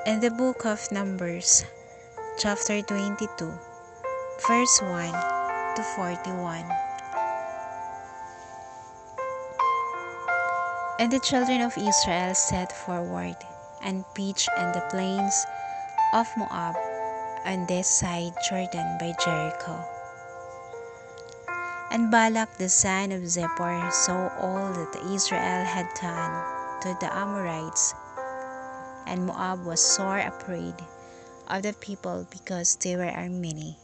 In the book of Numbers, chapter 22, verse 1 to 41. And the children of Israel set forward and pitched in the plains of Moab on this side Jordan by Jericho. And Balak the son of Zippor saw all that Israel had done to the Amorites, and Moab was sore afraid of the people because they were many,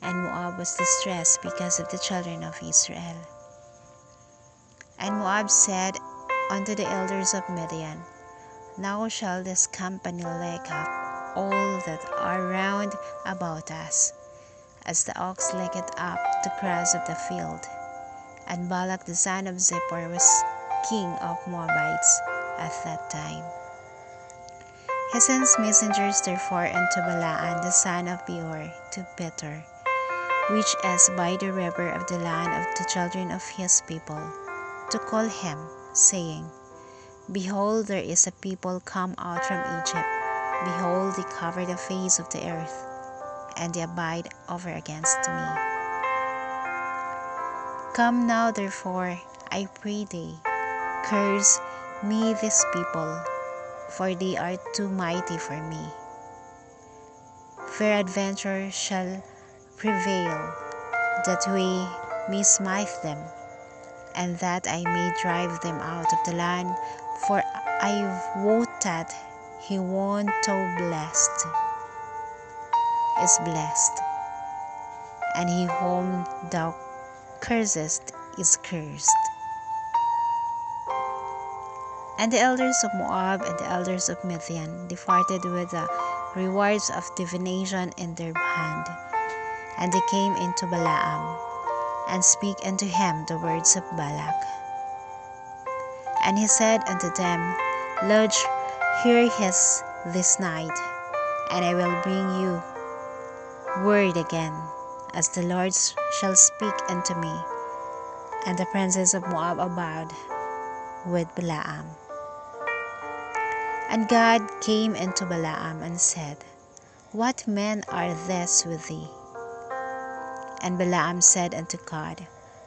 and Moab was distressed because of the children of Israel. And Moab said unto the elders of Midian, Now shall this company lick up all that are round about us, as the ox licketh up the grass of the field. And Balak the son of Zippor was king of Moabites at that time. He sends messengers therefore unto Balaam the son of Beor to Petor, which is by the river of the land of the children of his people, to call him, saying, Behold, there is a people come out from Egypt. Behold, they cover the face of the earth, and they abide over against me. Come now, therefore, I pray thee, curse me this people, for they are too mighty for me. Peradventure shall prevail, that we may smite them, and that I may drive them out of the land, for I wot that he won to blessed is blessed, and he whom thou cursest is cursed. And the elders of Moab and the elders of Midian departed with the rewards of divination in their hand, and they came into Balaam, and speak unto him the words of Balak. And he said unto them, Lodge here this night, and I will bring you word again, as the Lord shall speak unto me. And the princes of Moab abode with Balaam. And God came unto Balaam and said, What men are these with thee? And Balaam said unto God,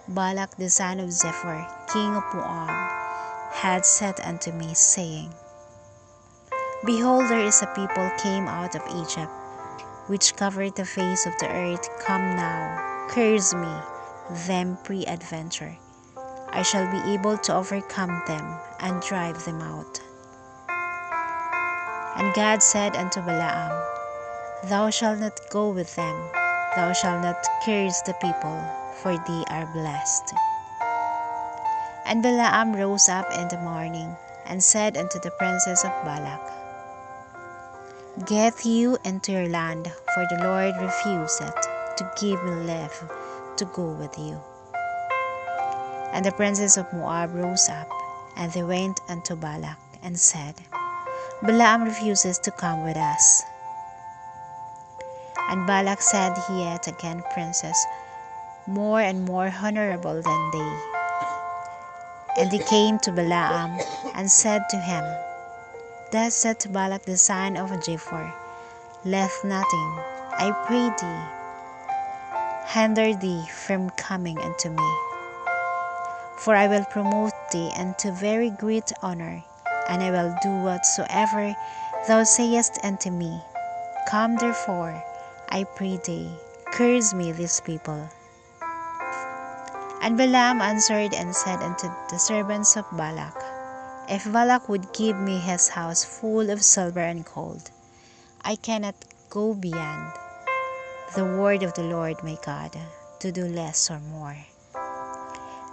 Balak the son of Zippor, king of Moab, had said unto me, saying, Behold, there is a people came out of Egypt, which covered the face of the earth. Come now, curse me them peradventure. I shall be able to overcome them, and drive them out. And God said unto Balaam, Thou shalt not go with them, thou shalt not curse the people, for they are blessed. And Balaam rose up in the morning, and said unto the princes of Balak, Get you into your land, for the Lord refuseth to give me leave to go with you. And the princes of Moab rose up, and they went unto Balak, and said, Balaam refuses to come with us. And Balak said yet again, Princes, more and more honorable than they. And they came to Balaam, and said to him, Thus saith Balak the son of Zippor, Let nothing, I pray thee, hinder thee from coming unto me. For I will promote thee unto very great honor, and I will do whatsoever thou sayest unto me. Come therefore, I pray thee, curse me this people. And Balaam answered and said unto the servants of Balak, If Balak would give me his house full of silver and gold, I cannot go beyond the word of the Lord my God, to do less or more.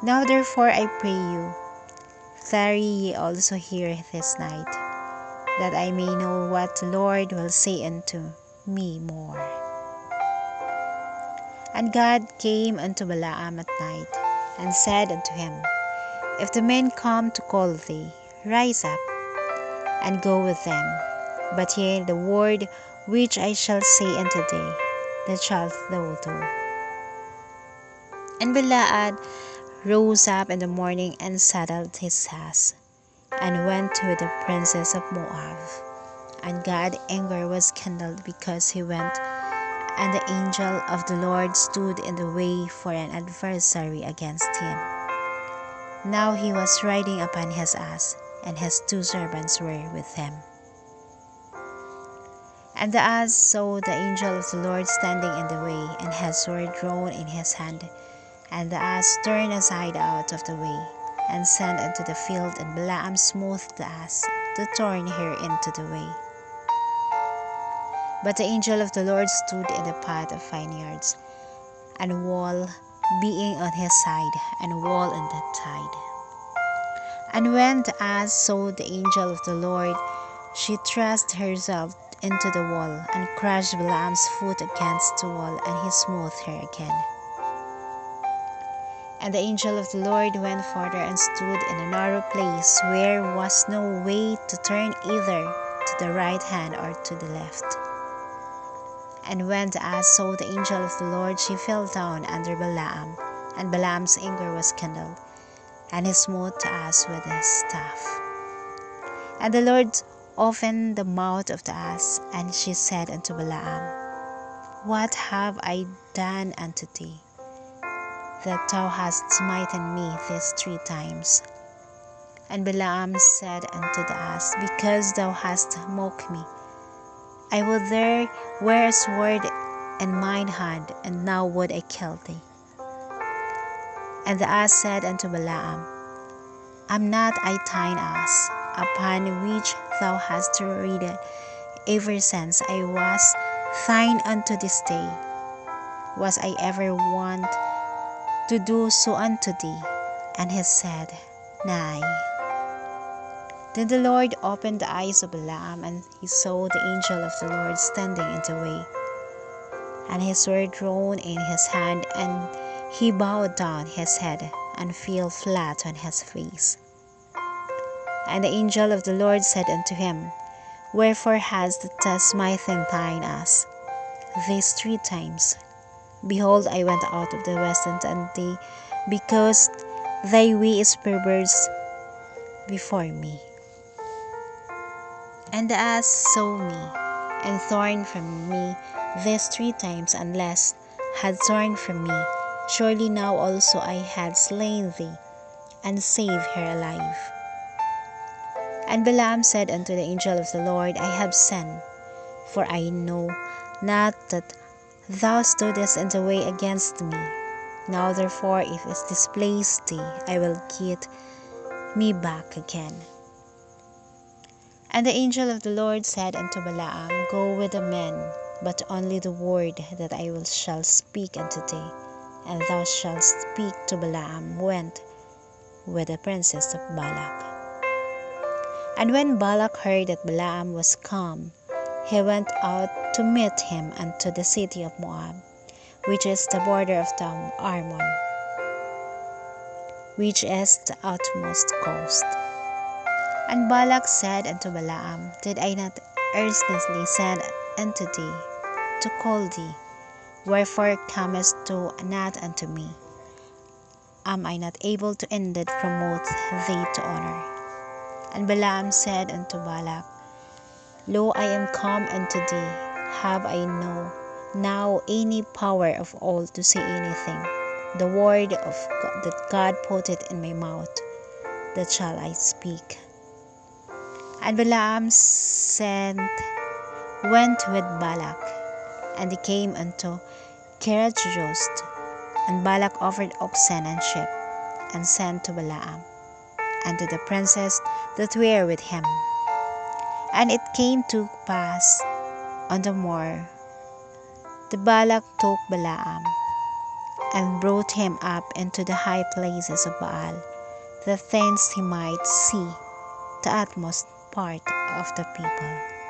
Now therefore I pray you, tarry ye also here this night, that I may know what the Lord will say unto me more. And God came unto Balaam at night, and said unto him, If the men come to call thee, rise up, and go with them. But hear the word which I shall say unto thee, that shalt thou do. And Balaam rose up in the morning, and saddled his ass, and went to the princes of Moab. And God's anger was kindled because he went, and the angel of the Lord stood in the way for an adversary against him. Now he was riding upon his ass, and his 2 servants were with him. And the ass saw the angel of the Lord standing in the way, and his sword drawn in his hand. And the ass turned aside out of the way, and sent into the field, and Balaam smote the ass to turn her into the way. But the angel of the Lord stood in the path of vineyards, and wall being on his side, and wall on that side. And when the ass saw the angel of the Lord, she thrust herself into the wall, and crushed Balaam's foot against the wall, and he smote her again. And the angel of the Lord went further and stood in a narrow place, where was no way to turn either to the right hand or to the left. And when the ass saw the angel of the Lord, she fell down under Balaam, and Balaam's anger was kindled, and he smote the ass with his staff. And the Lord opened the mouth of the ass, and she said unto Balaam, What have I done unto thee, that thou hast smitten me these 3 times? And Balaam said unto the ass, Because thou hast mocked me, I would there wear a sword in mine hand, and now would I kill thee. And the ass said unto Balaam, Am not I thine ass, upon which thou hast ridden ever since I was thine unto this day? Was I ever wont to do so unto thee? And he said, Nay. Then the Lord opened the eyes of Balaam, and he saw the angel of the Lord standing in the way, and his sword drawn in his hand, and he bowed down his head, and fell flat on his face. And the angel of the Lord said unto him, Wherefore hast thou smitten thine ass these 3 times? Behold, I went out of the west unto thee, because thy way is perverse before me. And the ass saw me, and turned from me these 3 times, and lest had turned from me, surely now also I had slain thee, and saved her alive. And Balaam said unto the angel of the Lord, I have sinned, for I know not that thou stoodest in the way against me. Now therefore, if it displease thee, I will get me back again. And the angel of the Lord said unto Balaam, Go with the men, but only the word that I shall speak unto thee, and thou shalt speak to Balaam went with the princes of Balak. And when Balak heard that Balaam was come, he went out to meet him unto the city of Moab, which is the border of the Arnon, which is the utmost coast. And Balak said unto Balaam, Did I not earnestly send unto thee to call thee? Wherefore comest thou not unto me? Am I not able to indeed promote thee to honor? And Balaam said unto Balak, Lo, I am come unto thee. Have I now any power of all to say anything? The word of God, that God put it in my mouth, that shall I speak. And Balaam went with Balak, and they came unto Kirath-Jearim. And Balak offered oxen and sheep, and sent to Balaam, and to the princes that were with him. And it came to pass on the morrow, the Balak took Balaam, and brought him up into the high places of Baal, that thence he might see the utmost part of the people.